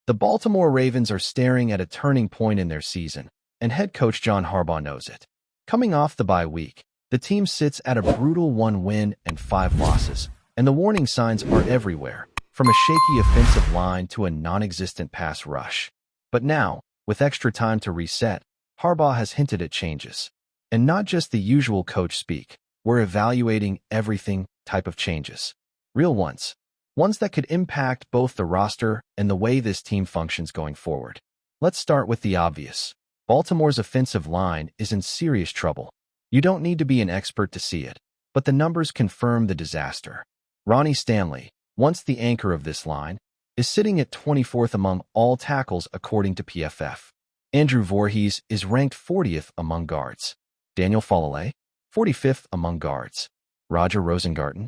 The Baltimore Ravens are staring at a turning point in their season, and head coach John Harbaugh knows it. Coming off the bye week, the team sits at a brutal 1 win and 5 losses, and the warning signs are everywhere, from a shaky offensive line to a non-existent pass rush. But now, with extra time to reset, Harbaugh has hinted at changes. And not just the usual coach speak, we're evaluating everything type of changes. Real ones. Ones that could impact both the roster and the way this team functions going forward. Let's start with the obvious. Baltimore's offensive line is in serious trouble. You don't need to be an expert to see it, but the numbers confirm the disaster. Ronnie Stanley, once the anchor of this line, is sitting at 24th among all tackles according to PFF. Andrew Voorhees is ranked 40th among guards. Daniel Falale, 45th among guards. Roger Rosengarten,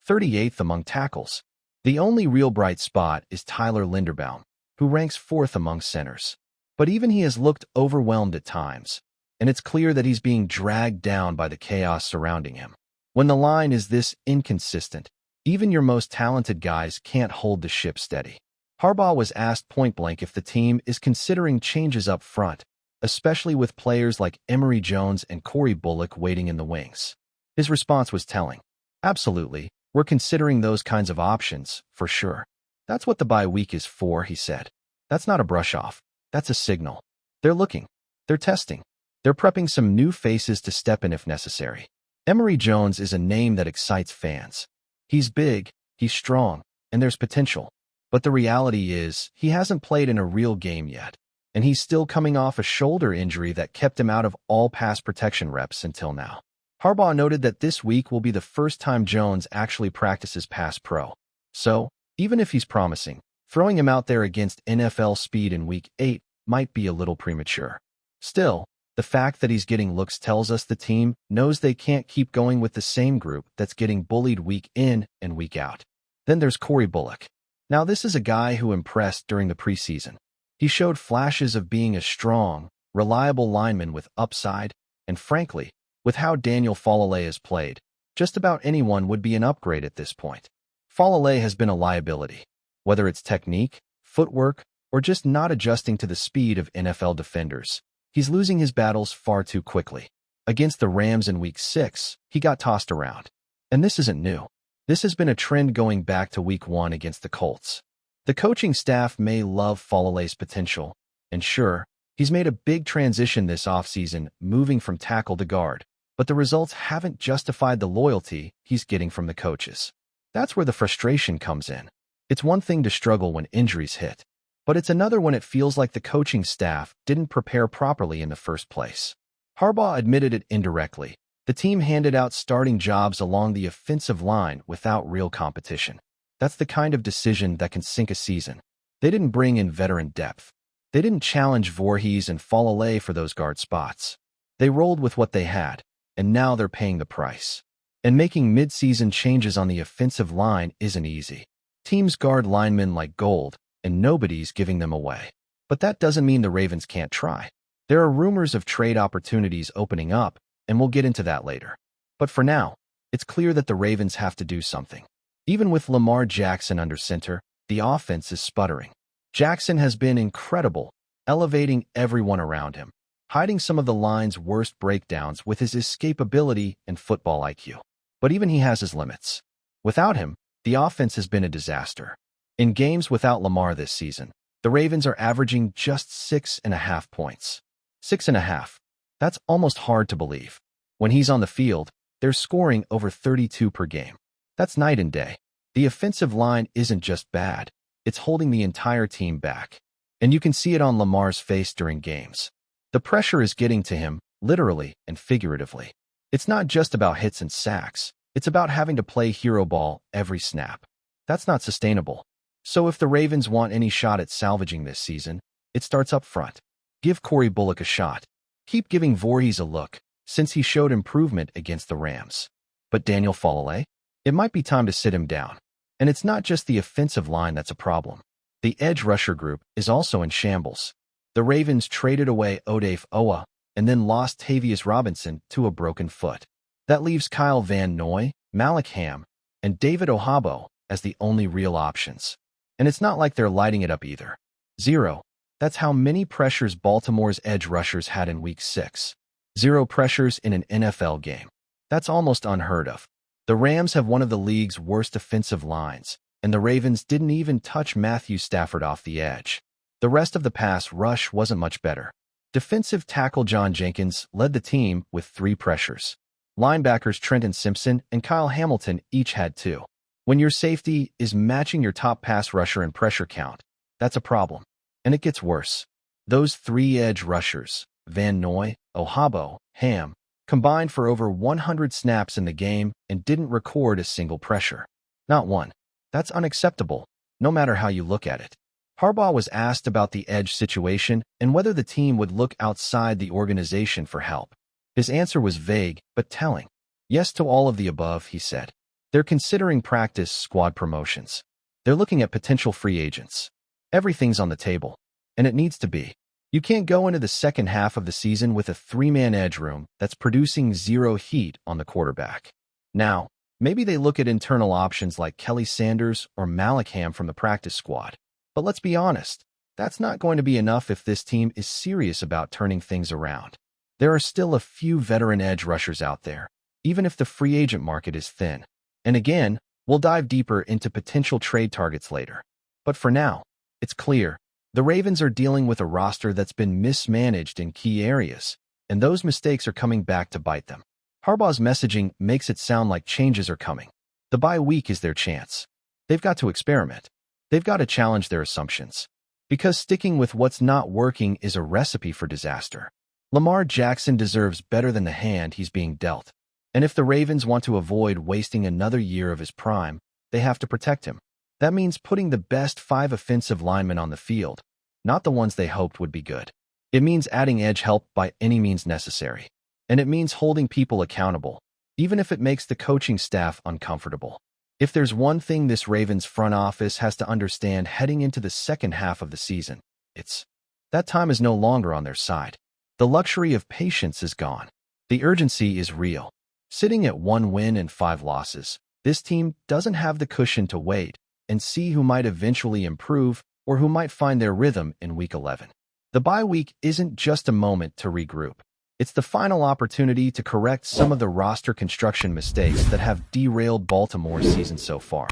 38th among tackles. The only real bright spot is Tyler Linderbaum, who ranks 4th among centers. But even he has looked overwhelmed at times, and it's clear that he's being dragged down by the chaos surrounding him. When the line is this inconsistent, even your most talented guys can't hold the ship steady. Harbaugh was asked point-blank if the team is considering changes up front, especially with players like Emory Jones and Corey Bullock waiting in the wings. His response was telling. Absolutely. We're considering those kinds of options, for sure. That's what the bye week is for, he said. That's not a brush-off. That's a signal. They're looking. They're testing. They're prepping some new faces to step in if necessary. Emory Jones is a name that excites fans. He's big, he's strong, and there's potential. But the reality is, he hasn't played in a real game yet, and he's still coming off a shoulder injury that kept him out of all pass protection reps until now. Harbaugh noted that this week will be the first time Jones actually practices pass pro. So, even if he's promising, throwing him out there against NFL speed in Week 8 might be a little premature. Still, the fact that he's getting looks tells us the team knows they can't keep going with the same group that's getting bullied week in and week out. Then there's Corey Bullock. Now this is a guy who impressed during the preseason. He showed flashes of being a strong, reliable lineman with upside, and frankly, with how Daniel Falale has played, just about anyone would be an upgrade at this point. Falale has been a liability, whether it's technique, footwork, or just not adjusting to the speed of NFL defenders. He's losing his battles far too quickly. Against the Rams in Week 6, he got tossed around. And this isn't new. This has been a trend going back to Week 1 against the Colts. The coaching staff may love Falale's potential, and sure, he's made a big transition this offseason, moving from tackle to guard, but the results haven't justified the loyalty he's getting from the coaches. That's where the frustration comes in. It's one thing to struggle when injuries hit, but it's another when it feels like the coaching staff didn't prepare properly in the first place. Harbaugh admitted it indirectly. The team handed out starting jobs along the offensive line without real competition. That's the kind of decision that can sink a season. They didn't bring in veteran depth. They didn't challenge Voorhees and Falale for those guard spots. They rolled with what they had, and now they're paying the price. And making mid-season changes on the offensive line isn't easy. Teams guard linemen like gold, and nobody's giving them away. But that doesn't mean the Ravens can't try. There are rumors of trade opportunities opening up, and we'll get into that later. But for now, it's clear that the Ravens have to do something. Even with Lamar Jackson under center, the offense is sputtering. Jackson has been incredible, elevating everyone around him, hiding some of the line's worst breakdowns with his escapability and football IQ. But even he has his limits. Without him, the offense has been a disaster. In games without Lamar this season, the Ravens are averaging just 6.5 points. 6.5. That's almost hard to believe. When he's on the field, they're scoring over 32 per game. That's night and day. The offensive line isn't just bad, it's holding the entire team back. And you can see it on Lamar's face during games. The pressure is getting to him, literally and figuratively. It's not just about hits and sacks, it's about having to play hero ball every snap. That's not sustainable. So if the Ravens want any shot at salvaging this season, it starts up front. Give Corey Bullock a shot. Keep giving Voorhees a look, since he showed improvement against the Rams. But Daniel Falale? It might be time to sit him down. And it's not just the offensive line that's a problem. The edge rusher group is also in shambles. The Ravens traded away Odafe Owa and then lost Tavius Robinson to a broken foot. That leaves Kyle Van Noy, Malik Ham, and David Ohabo as the only real options. And it's not like they're lighting it up either. 0. That's how many pressures Baltimore's edge rushers had in Week 6. 0 pressures in an NFL game. That's almost unheard of. The Rams have one of the league's worst offensive lines, and the Ravens didn't even touch Matthew Stafford off the edge. The rest of the pass rush wasn't much better. Defensive tackle John Jenkins led the team with 3 pressures. Linebackers Trenton Simpson and Kyle Hamilton each had 2. When your safety is matching your top pass rusher in pressure count, that's a problem. And it gets worse. Those 3 edge rushers, Van Noy, Ohabo, Ham, combined for over 100 snaps in the game and didn't record a single pressure. Not one. That's unacceptable, no matter how you look at it. Harbaugh was asked about the edge situation and whether the team would look outside the organization for help. His answer was vague, but telling. Yes to all of the above, he said. They're considering practice squad promotions. They're looking at potential free agents. Everything's on the table, and it needs to be. You can't go into the second half of the season with a 3-man edge room that's producing 0 heat on the quarterback. Now, maybe they look at internal options like Kelly Sanders or Malik Ham from the practice squad. But let's be honest, that's not going to be enough if this team is serious about turning things around. There are still a few veteran edge rushers out there, even if the free agent market is thin. And again, we'll dive deeper into potential trade targets later. But for now, it's clear. The Ravens are dealing with a roster that's been mismanaged in key areas, and those mistakes are coming back to bite them. Harbaugh's messaging makes it sound like changes are coming. The bye week is their chance. They've got to experiment. They've got to challenge their assumptions. Because sticking with what's not working is a recipe for disaster. Lamar Jackson deserves better than the hand he's being dealt. And if the Ravens want to avoid wasting another year of his prime, they have to protect him. That means putting the best 5 offensive linemen on the field, not the ones they hoped would be good. It means adding edge help by any means necessary. And it means holding people accountable, even if it makes the coaching staff uncomfortable. If there's one thing this Ravens front office has to understand heading into the second half of the season, it's that time is no longer on their side. The luxury of patience is gone. The urgency is real. Sitting at 1 win and 5 losses, this team doesn't have the cushion to wait and see who might eventually improve or who might find their rhythm in Week 11. The bye week isn't just a moment to regroup. It's the final opportunity to correct some of the roster construction mistakes that have derailed Baltimore's season so far.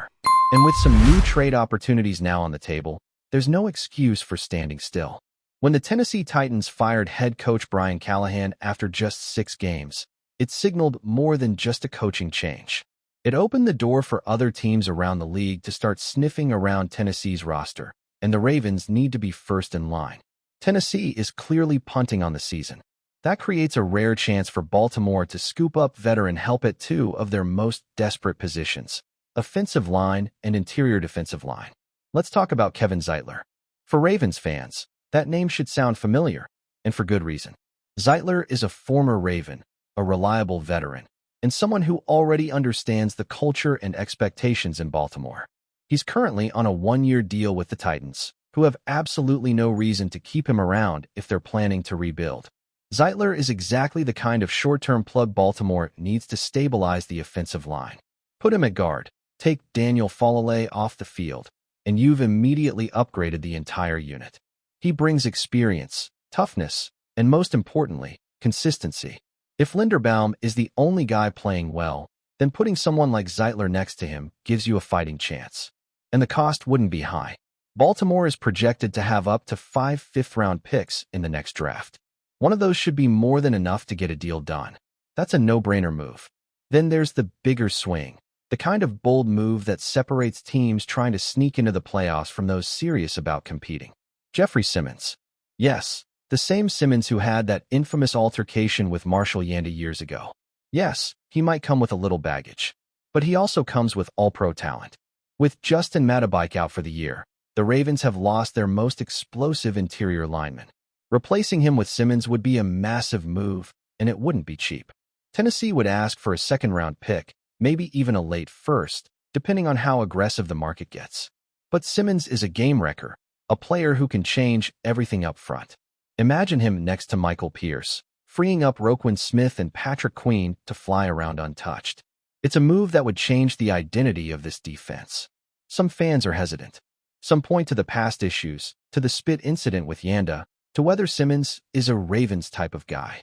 And with some new trade opportunities now on the table, there's no excuse for standing still. When the Tennessee Titans fired head coach Brian Callahan after just 6 games, it signaled more than just a coaching change. It opened the door for other teams around the league to start sniffing around Tennessee's roster, and the Ravens need to be first in line. Tennessee is clearly punting on the season. That creates a rare chance for Baltimore to scoop up veteran help at 2 of their most desperate positions, offensive line and interior defensive line. Let's talk about Kevin Zeitler. For Ravens fans, that name should sound familiar, and for good reason. Zeitler is a former Raven, a reliable veteran, and someone who already understands the culture and expectations in Baltimore. He's currently on a 1-year deal with the Titans, who have absolutely no reason to keep him around if they're planning to rebuild. Zeitler is exactly the kind of short-term plug Baltimore needs to stabilize the offensive line. Put him at guard, take Daniel Falale off the field, and you've immediately upgraded the entire unit. He brings experience, toughness, and most importantly, consistency. If Linderbaum is the only guy playing well, then putting someone like Zeitler next to him gives you a fighting chance. And the cost wouldn't be high. Baltimore is projected to have up to 5 fifth-round picks in the next draft. One of those should be more than enough to get a deal done. That's a no-brainer move. Then there's the bigger swing, the kind of bold move that separates teams trying to sneak into the playoffs from those serious about competing. Jeffrey Simmons. Yes, the same Simmons who had that infamous altercation with Marshall Yanda years ago. Yes, he might come with a little baggage, but he also comes with all-pro talent. With Justin Matabike out for the year, the Ravens have lost their most explosive interior lineman. Replacing him with Simmons would be a massive move, and it wouldn't be cheap. Tennessee would ask for a second-round pick, maybe even a late first, depending on how aggressive the market gets. But Simmons is a game-wrecker, a player who can change everything up front. Imagine him next to Michael Pierce, freeing up Roquan Smith and Patrick Queen to fly around untouched. It's a move that would change the identity of this defense. Some fans are hesitant. Some point to the past issues, to the spit incident with Yanda, to whether Simmons is a Ravens type of guy.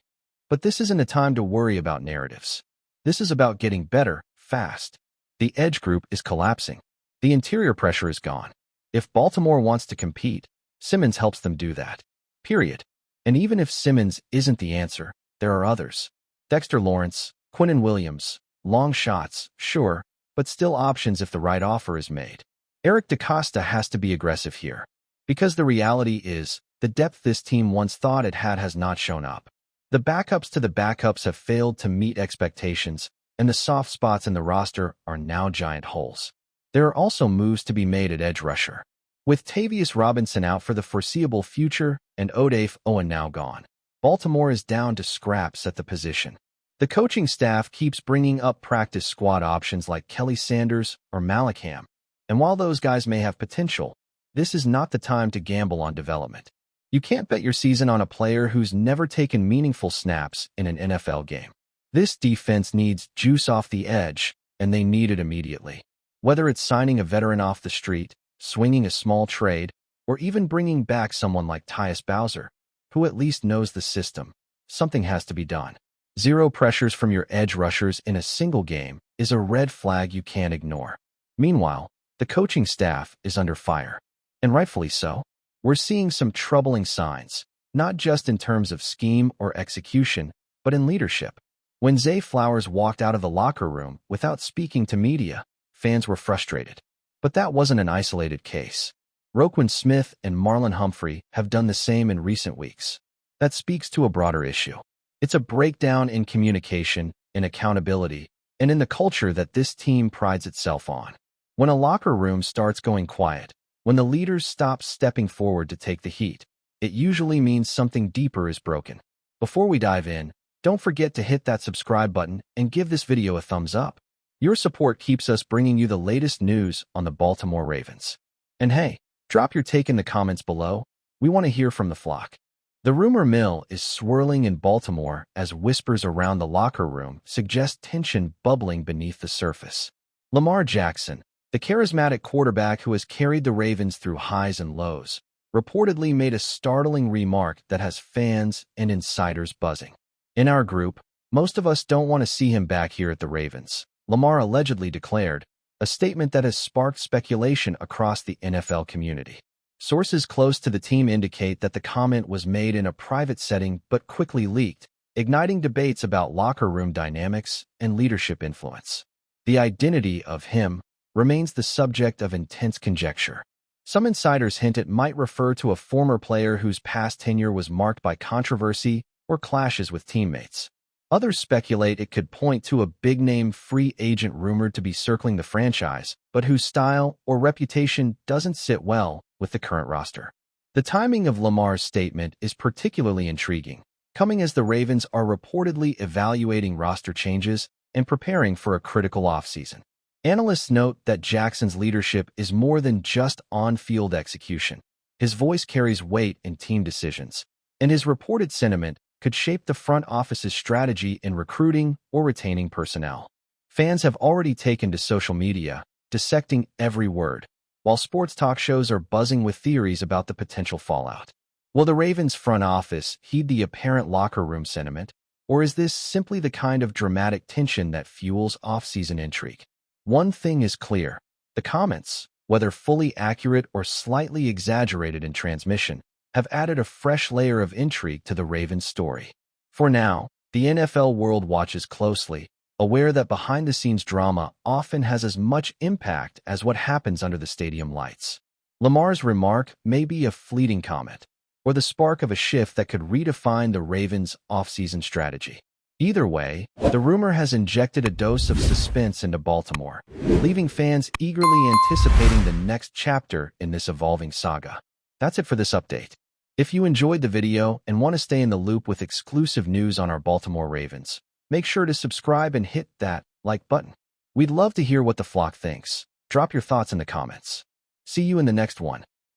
But this isn't a time to worry about narratives. This is about getting better, fast. The edge group is collapsing. The interior pressure is gone. If Baltimore wants to compete, Simmons helps them do that. Period. And even if Simmons isn't the answer, there are others. Dexter Lawrence, Quinnen Williams, long shots, sure, but still options if the right offer is made. Eric DeCosta has to be aggressive here. Because the reality is, the depth this team once thought it had has not shown up. The backups to the backups have failed to meet expectations, and the soft spots in the roster are now giant holes. There are also moves to be made at edge rusher. With Tavius Robinson out for the foreseeable future and Odafe Owen now gone, Baltimore is down to scraps at the position. The coaching staff keeps bringing up practice squad options like Kelly Sanders or Malacam, and while those guys may have potential, this is not the time to gamble on development. You can't bet your season on a player who's never taken meaningful snaps in an NFL game. This defense needs juice off the edge, and they need it immediately. Whether it's signing a veteran off the street, swinging a small trade, or even bringing back someone like Tyus Bowser, who at least knows the system, something has to be done. Zero pressures from your edge rushers in a single game is a red flag you can't ignore. Meanwhile, the coaching staff is under fire, and rightfully so. We're seeing some troubling signs, not just in terms of scheme or execution, but in leadership. When Zay Flowers walked out of the locker room without speaking to media, fans were frustrated. But that wasn't an isolated case. Roquan Smith and Marlon Humphrey have done the same in recent weeks. That speaks to a broader issue. It's a breakdown in communication, in accountability, and in the culture that this team prides itself on. When a locker room starts going quiet, when the leaders stop stepping forward to take the heat, it usually means something deeper is broken. Before we dive in, don't forget to hit that subscribe button and give this video a thumbs up. Your support keeps us bringing you the latest news on the Baltimore Ravens. And hey, drop your take in the comments below. We want to hear from the flock. The rumor mill is swirling in Baltimore as whispers around the locker room suggest tension bubbling beneath the surface. Lamar Jackson, the charismatic quarterback who has carried the Ravens through highs and lows, reportedly made a startling remark that has fans and insiders buzzing. In our group, most of us don't want to see him back here at the Ravens, Lamar allegedly declared, a statement that has sparked speculation across the NFL community. Sources close to the team indicate that the comment was made in a private setting but quickly leaked, igniting debates about locker room dynamics and leadership influence. The identity of him remains the subject of intense conjecture. Some insiders hint it might refer to a former player whose past tenure was marked by controversy or clashes with teammates. Others speculate it could point to a big-name free agent rumored to be circling the franchise, but whose style or reputation doesn't sit well with the current roster. The timing of Lamar's statement is particularly intriguing, coming as the Ravens are reportedly evaluating roster changes and preparing for a critical offseason. Analysts note that Jackson's leadership is more than just on-field execution. His voice carries weight in team decisions, and his reported sentiment could shape the front office's strategy in recruiting or retaining personnel. Fans have already taken to social media, dissecting every word, while sports talk shows are buzzing with theories about the potential fallout. Will the Ravens front office heed the apparent locker room sentiment, or is this simply the kind of dramatic tension that fuels off-season intrigue? One thing is clear. The comments, whether fully accurate or slightly exaggerated in transmission, have added a fresh layer of intrigue to the Ravens story. For now, the NFL world watches closely, aware that behind-the-scenes drama often has as much impact as what happens under the stadium lights. Lamar's remark may be a fleeting comment, or the spark of a shift that could redefine the Ravens' off-season strategy. Either way, the rumor has injected a dose of suspense into Baltimore, leaving fans eagerly anticipating the next chapter in this evolving saga. That's it for this update. If you enjoyed the video and want to stay in the loop with exclusive news on our Baltimore Ravens, make sure to subscribe and hit that like button. We'd love to hear what the flock thinks. Drop your thoughts in the comments. See you in the next one.